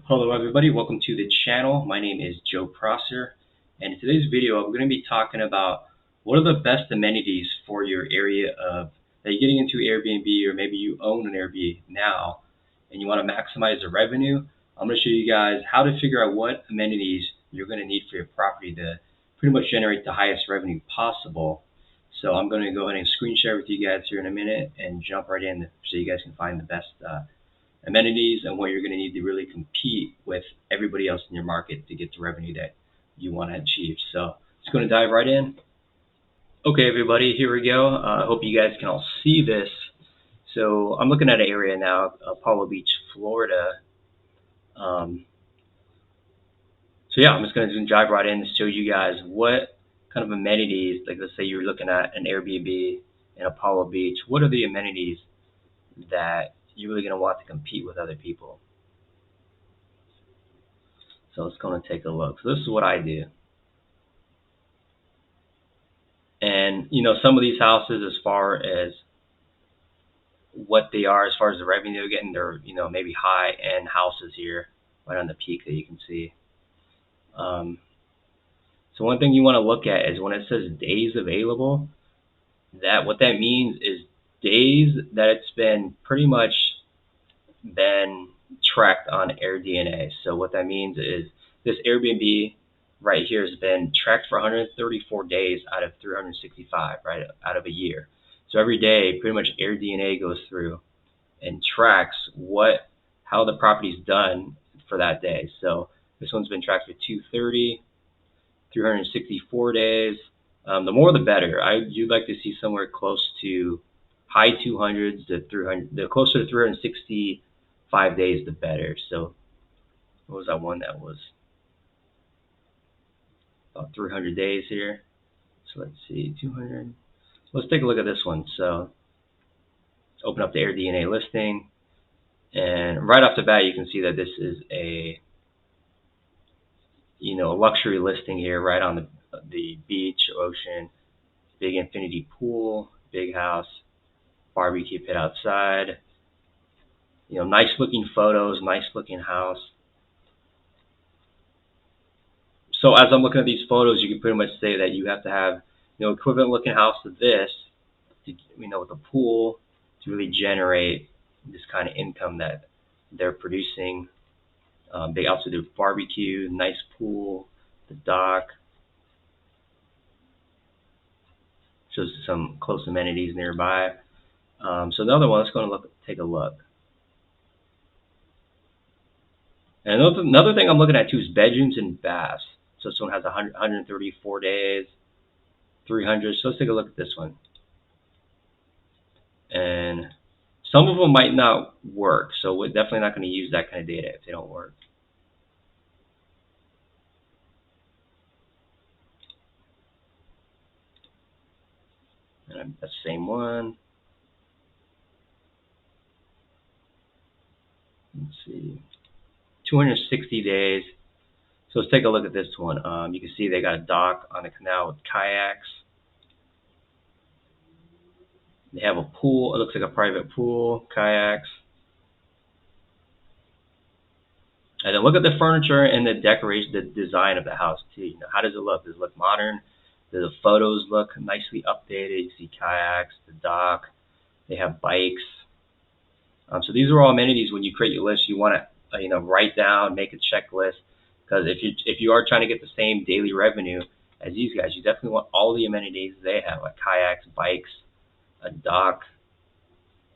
Hello everybody, welcome to the channel. My name is Joe Prosser, and in today's video I'm going to be talking about what are the best amenities for your area of that you're getting into Airbnb, or maybe you own an Airbnb now and you want to maximize the revenue. I'm going to show you guys how to figure out what amenities you're going to need for your property to pretty much generate the highest revenue possible. So I'm going to go ahead and screen share with you guys here in a minute and jump right in so you guys can find the best amenities and what you're going to need to really compete with everybody else in your market to get the revenue that you want to achieve. So just going to dive right in. Okay, everybody, here we go. I hope you guys can all see this. So I'm looking at an area now, Apollo Beach, Florida. So yeah, I'm just going to dive right in to show you guys what kind of amenities, like let's say you're looking at an Airbnb in Apollo Beach, what are the amenities that you're really going to want to compete with other people? So let's go and take a look. So this is what I do. And, some of these houses, as far as what they are, as far as the revenue they're getting, they're, maybe high-end houses here, right on the peak that you can see. So one thing you want to look at is when it says days available, what that means is days that it's been pretty much been tracked on AirDNA. So what that means is this Airbnb right here has been tracked for 134 days out of 365, right, out of a year. So every day, pretty much AirDNA goes through and tracks how the property's done for that day. So this one's been tracked for 230, 364 days. The more the better. You'd like to see somewhere close to high 200s to 300. The closer to 365 days, the better. So what was that one that was about 300 days here? So let's see, 200. Let's take a look at this one. So open up the AirDNA listing, and right off the bat, you can see that this is a luxury listing here, right on the beach, ocean, big infinity pool, big house, barbecue pit outside. Nice looking photos, nice looking house. So as I'm looking at these photos, you can pretty much say that you have to have, equivalent looking house to this, with a pool to really generate this kind of income that they're producing. They also do barbecue, nice pool, the dock. Shows some close amenities nearby. So the other one, let's go and take a look. And another thing I'm looking at too is bedrooms and baths. So this one has 134 days, 300. So let's take a look at this one. And some of them might not work. So we're definitely not going to use that kind of data if they don't work. And that's the same one. Let's see. 260 days. So let's take a look at this one. You can see they got a dock on the canal with kayaks. They have a pool. It looks like a private pool, kayaks. And then look at the furniture and the decoration, the design of the house too. How does it look? Does it look modern? Do the photos look nicely updated? You see kayaks, the dock. They have bikes. So these are all amenities. When you create your list, you want to write down, make a checklist. Because if you are trying to get the same daily revenue as these guys, you definitely want all the amenities they have, like kayaks, bikes, a dock.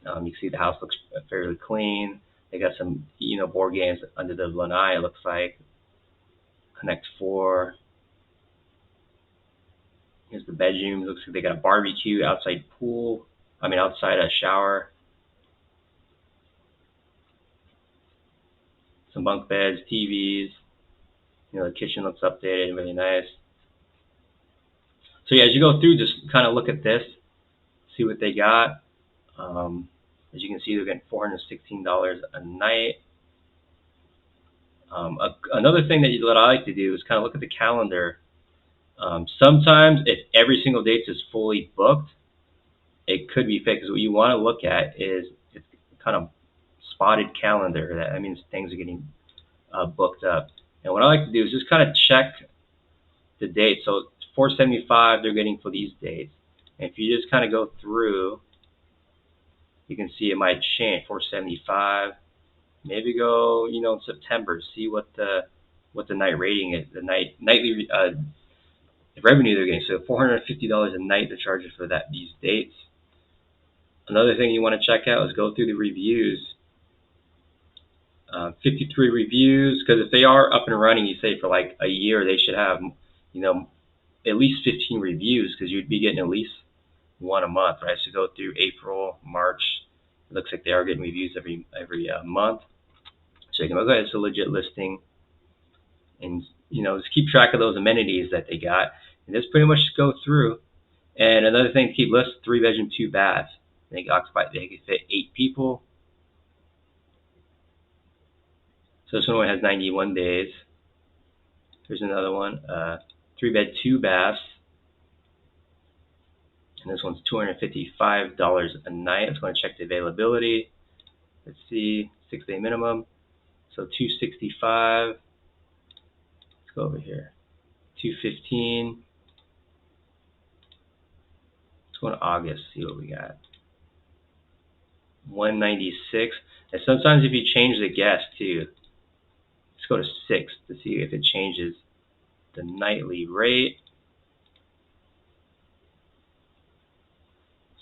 You see the house looks fairly clean. They got some board games under the lanai. It looks like Connect 4. Here's the bedroom. Looks like they got a barbecue, outside pool. Outside a shower. Some bunk beds, TVs. The kitchen looks updated, really nice. So yeah, as you go through, just kind of look at this, see what they got. As you can see, they're getting $416 a night. Another thing that I like to do is kind of look at the calendar. Sometimes if every single date is fully booked, it could be fake. Because what you want to look at is it's kind of spotted calendar. That means things are getting booked up. And what I like to do is just kind of check the date. So 475 they're getting for these dates. And if you just kind of go through, you can see it might change. 475. Maybe go, in September. See what the night rating is, the nightly revenue they're getting. So $450 a night they're charging for these dates. Another thing you want to check out is go through the reviews. 53 reviews, because if they are up and running, you say for like a year, they should have, at least 15 reviews, because you'd be getting at least one a month, right? So go through April, March. It looks like they are getting reviews every month. So you can look at it's a legit listing, and just keep track of those amenities that they got, and just pretty much go through. And another thing to keep list: 3-bedroom, 2 baths. They can fit 8 people. So this one has 91 days. Here's another one, 3-bed, 2 baths. And this one's $255 a night. Let's go and check the availability. Let's see, 6-day minimum. So $265. Let's go over here. $215. Let's go to August, see what we got. $196. And sometimes if you change the guest too, let's go to 6 to see if it changes the nightly rate.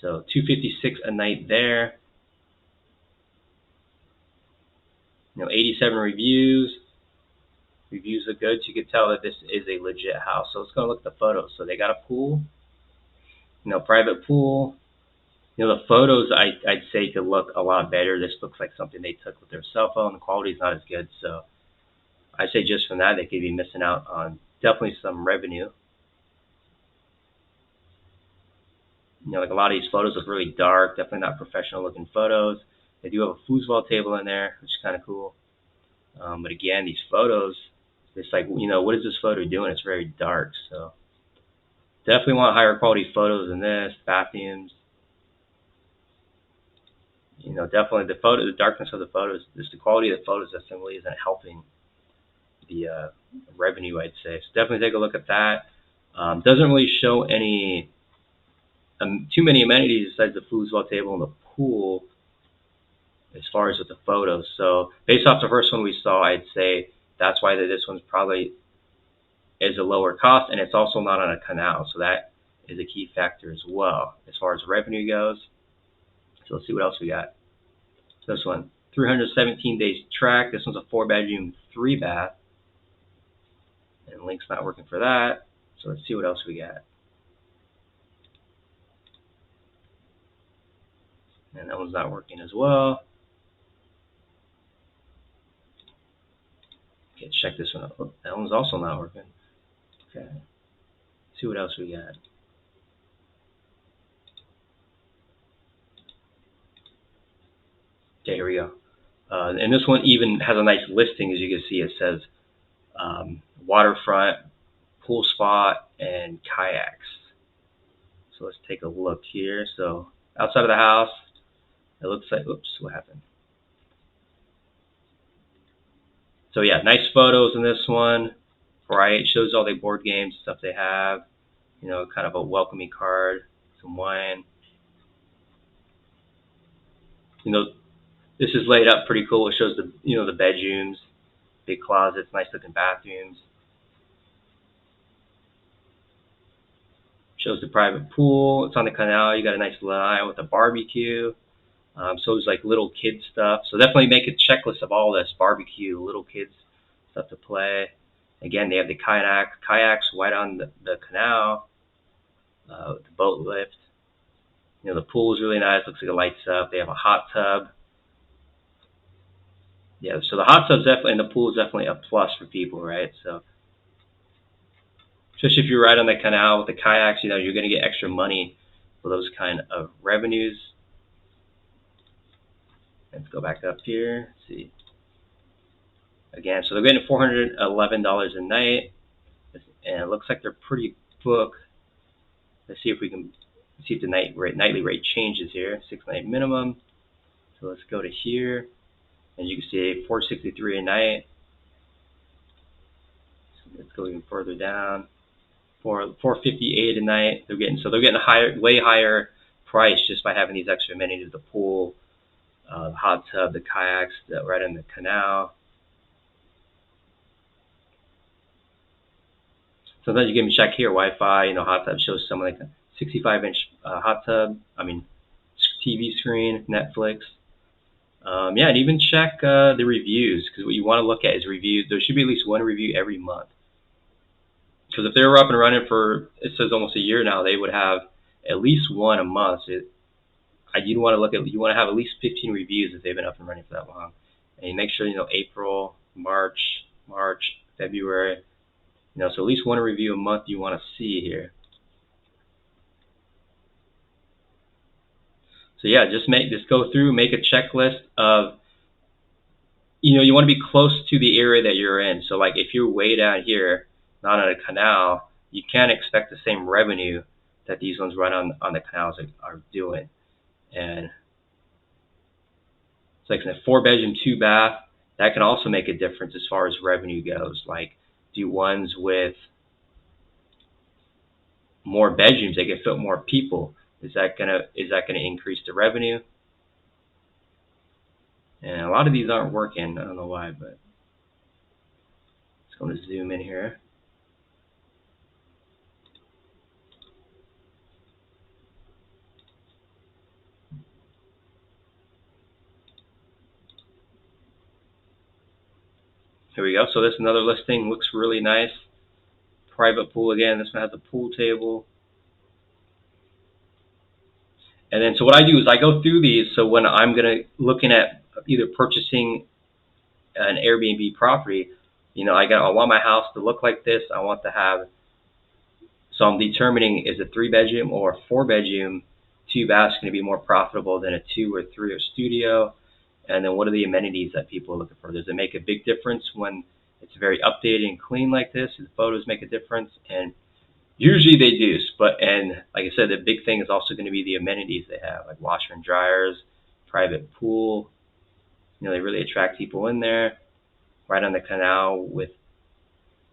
So $256 a night there. 87 reviews. Reviews look good, so you can tell that this is a legit house. So let's go look at the photos. So they got a pool, private pool. The photos I'd say could look a lot better. This looks like something they took with their cell phone. The quality is not as good, so I'd say just from that they could be missing out on definitely some revenue. Like a lot of these photos look really dark, definitely not professional looking photos. They do have a foosball table in there, which is kind of cool. But again, these photos, it's like, what is this photo doing? It's very dark, so definitely want higher quality photos than this. Bathrooms, definitely the darkness of the photos, just the quality of the photos definitely isn't helping the revenue, I'd say. So definitely take a look at that. Doesn't really show any too many amenities besides the foosball table and the pool as far as with the photos. So based off the first one we saw, I'd say that's why this one's probably is a lower cost, and it's also not on a canal, so that is a key factor as well as far as revenue goes. So let's see what else we got. So this one, 317 days track. This one's a 4-bedroom, 3 bath, and link's not working for that. So let's see what else we got. And that one's not working as well. Okay, check this one out. Oh, that one's also not working. Okay, see what else we got. Okay, here we go. And this one even has a nice listing, as you can see. It says waterfront, pool spot, and kayaks. So let's take a look here. So outside of the house, it looks like, oops, what happened? So yeah, nice photos in this one, right? It shows all the board games, stuff they have, kind of a welcoming card, some wine. This is laid up pretty cool. It shows the bedrooms, big closets, nice looking bathrooms. Shows the private pool. It's on the canal. You got a nice line with a barbecue. So it's like little kid stuff. So definitely make a checklist of all this: barbecue, little kids stuff to play. Again, they have the kayaks right on the canal, the boat lift. The pool is really nice. Looks like it lights up. They have a hot tub. Yeah, so the hot tub's definitely, and the pool is definitely a plus for people, right? So especially if you're right on the canal with the kayaks, you're going to get extra money for those kind of revenues. Let's go back up here. Let's see. Again, so they're getting $411 a night, and it looks like they're pretty booked. Let's see if we can see if the nightly rate changes here. 6-night minimum. So let's go to here, and you can see $463 a night. Let's go even further down. For $458 a night, they're getting higher, way higher price just by having these extra amenities: the pool, the hot tub, the kayaks that right in the canal. Sometimes you can even check here, Wi-Fi, hot tub shows someone like a 65-inch hot tub. TV screen, Netflix. Yeah, and even check the reviews, because what you want to look at is reviews. There should be at least one review every month. Because if they were up and running for, it says almost a year now, they would have at least one a month. So you want to have at least 15 reviews if they've been up and running for that long. And you make sure, April, March, February, so at least one review a month you want to see here. So yeah, just go through, make a checklist of, you want to be close to the area that you're in. So like if you're way down here, not on a canal, you can't expect the same revenue that these ones run on the canals are doing. And it's like a 4-bedroom, 2-bath. That can also make a difference as far as revenue goes. Like, do ones with more bedrooms, they can fit more people. Is that gonna increase the revenue? And a lot of these aren't working. I don't know why, but it's going to zoom in here. Here we go. So this is another listing. Looks really nice. Private pool again. This one has a pool table. And then so what I do is I go through these. So when I'm looking at either purchasing an Airbnb property, I want my house to look like this. I want to have. So I'm determining, is a 3-bedroom or a 4-bedroom, 2-bath going to be more profitable than a 2 or 3 or studio? And then what are the amenities that people are looking for? Does it make a big difference when it's very updated and clean like this? Do the photos make a difference? And usually they do. And like I said, the big thing is also going to be the amenities they have, like washer and dryers, private pool. They really attract people in there. Right on the canal with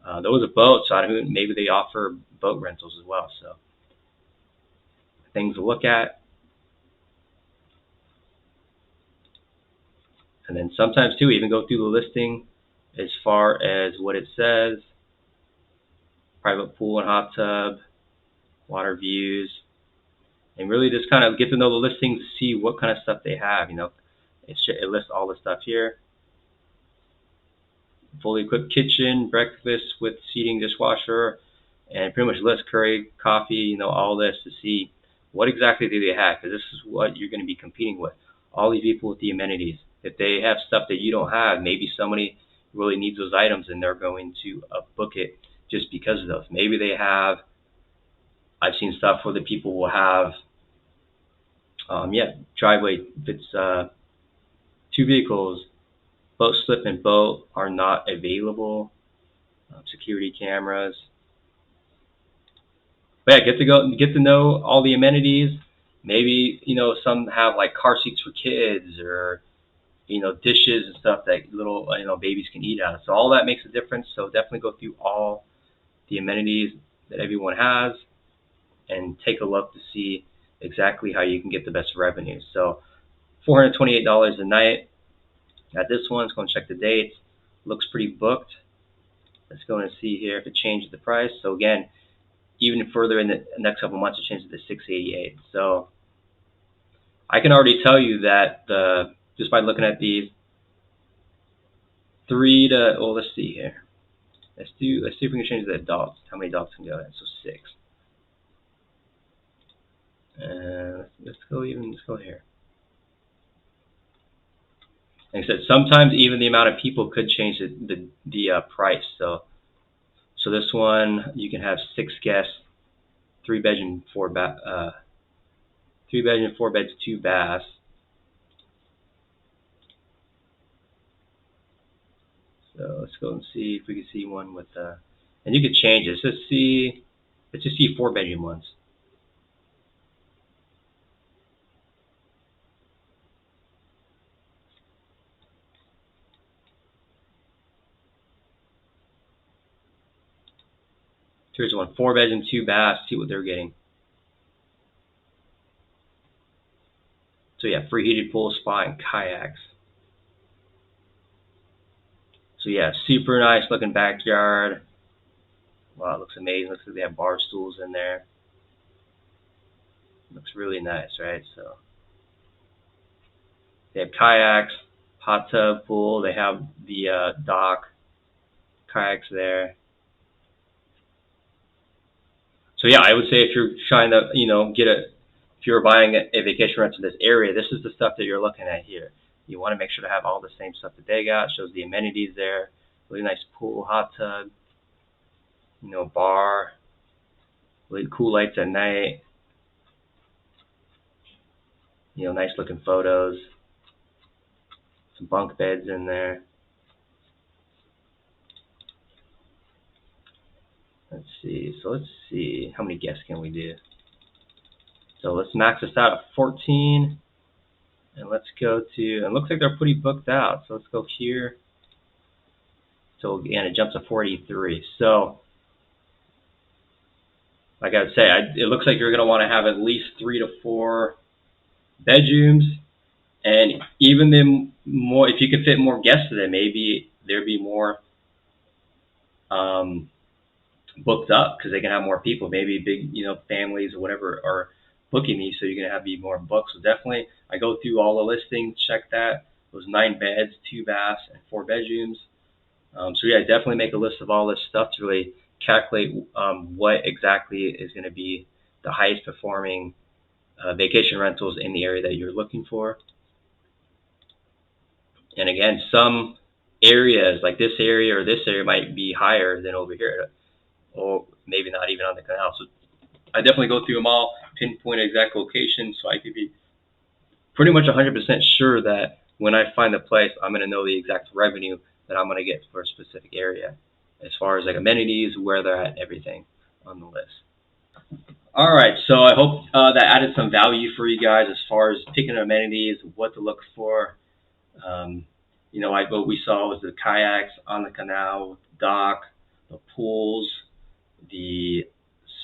there was a boat, so maybe they offer boat rentals as well. So things to look at. And then sometimes too, even go through the listing as far as what it says: private pool and hot tub, water views, and really just kind of get to know the listings to see what kind of stuff they have. It lists all the stuff here. Fully equipped kitchen, breakfast with seating, dishwasher, and pretty much lists curry, coffee, all this to see what exactly do they have, because this is what you're going to be competing with. All these people with the amenities. If they have stuff that you don't have, maybe somebody really needs those items and they're going to book it just because of those. Maybe they have, I've seen stuff where the people will have, driveway, if it's 2 vehicles, boat slip and boat are not available, security cameras. But yeah, get to know all the amenities. Maybe, some have like car seats for kids, or, dishes and stuff that little, babies can eat out of. So all that makes a difference. So definitely go through all the amenities that everyone has and take a look to see exactly how you can get the best revenue. So $428 a night at this one. Let's go and check the dates. Looks pretty booked. Let's go and see here if it changed the price. So again, even further in the next couple months, it changes to $688. So I can already tell you that just by looking at these, let's see here. Let's see if we can change the adults. How many adults can go in? So 6. Let's go here. Like I said, sometimes even the amount of people could change the price. So this one, you can have 6 guests, 3-bedroom, 3-bedroom, 4 beds, 2 baths. So let's go and see if we can see one with and you could change it. Let's just see 4-bedroom ones. Here's one, 4-bedroom, 2 baths. See what they're getting. So yeah, free heated pool, spa, and kayaks. So yeah, super nice looking backyard. Wow, it looks amazing. Looks like they have bar stools in there. Looks really nice, right? So they have kayaks, hot tub, pool. They have the dock, kayaks there. So yeah, I would say if you're trying to, if you're buying a vacation rental in this area, this is the stuff that you're looking at here. You want to make sure to have all the same stuff that they got. Shows the amenities there. Really nice pool, hot tub, bar, really cool lights at night. Nice looking photos. Some bunk beds in there. Let's see. So let's see. How many guests can we do? So let's max this out at 14. And let's go to, and it looks like they're pretty booked out. So let's go here. So again, it jumps to 43. So, like I say, it looks like you're going to want to have at least 3 to 4 bedrooms. And even then, more, if you could fit more guests to them, maybe there'd be more booked up because they can have more people. Maybe big, families or whatever are booking these, so you're going to have be more booked. So definitely, I go through all the listings, check that. Those 9 beds, 2 baths, and 4 bedrooms. So yeah, definitely make a list of all this stuff to really calculate what exactly is going to be the highest performing vacation rentals in the area that you're looking for. And again, some areas like this area or this area might be higher than over here, or maybe not even on the canal. So I definitely go through them all, pinpoint exact location, so I could be pretty much 100% sure that when I find the place, I'm going to know the exact revenue that I'm going to get for a specific area, as far as like amenities, where they're at, everything on the list. All right, so I hope that added some value for you guys as far as picking amenities, what to look for. What we saw was the kayaks on the canal, dock, the pools, the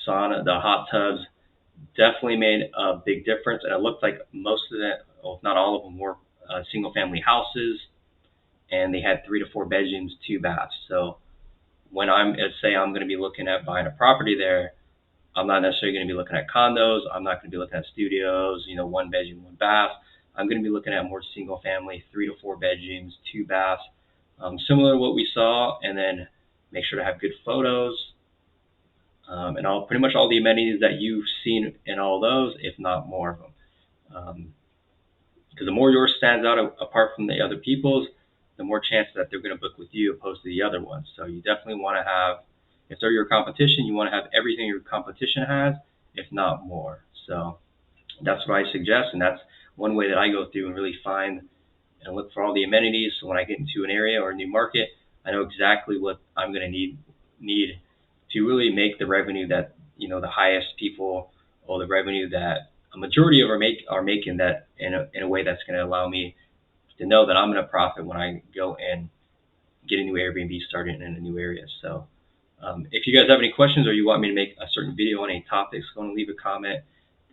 sauna, the hot tubs. Definitely made a big difference, and it looked like most of them, well, if not all of them, were single-family houses, and they had 3 to 4 bedrooms, 2 baths. So when let's say I'm going to be looking at buying a property there, I'm not necessarily going to be looking at condos. I'm not going to be looking at studios, 1 bedroom, 1 bath. I'm going to be looking at more single-family, 3 to 4 bedrooms, 2 baths, similar to what we saw, and then make sure to have good photos. And pretty much all the amenities that you've seen in all those, if not more of them. Because the more yours stands out apart from the other people's, the more chance that they're going to book with you opposed to the other ones. So you definitely want to have, if they're your competition, you want to have everything your competition has, if not more. So that's what I suggest, and that's one way that I go through and really find and look for all the amenities. So when I get into an area or a new market, I know exactly what I'm going to need to really make the revenue that, the highest people, or the revenue that a majority of are making, that in a way that's going to allow me to know that I'm going to profit when I go and get a new Airbnb started in a new area. So if you guys have any questions or you want me to make a certain video on any topics, go and leave a comment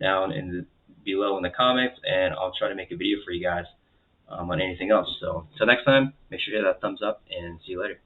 down below in the comments, and I'll try to make a video for you guys on anything else. So until next time, make sure to hit that thumbs up, and see you later.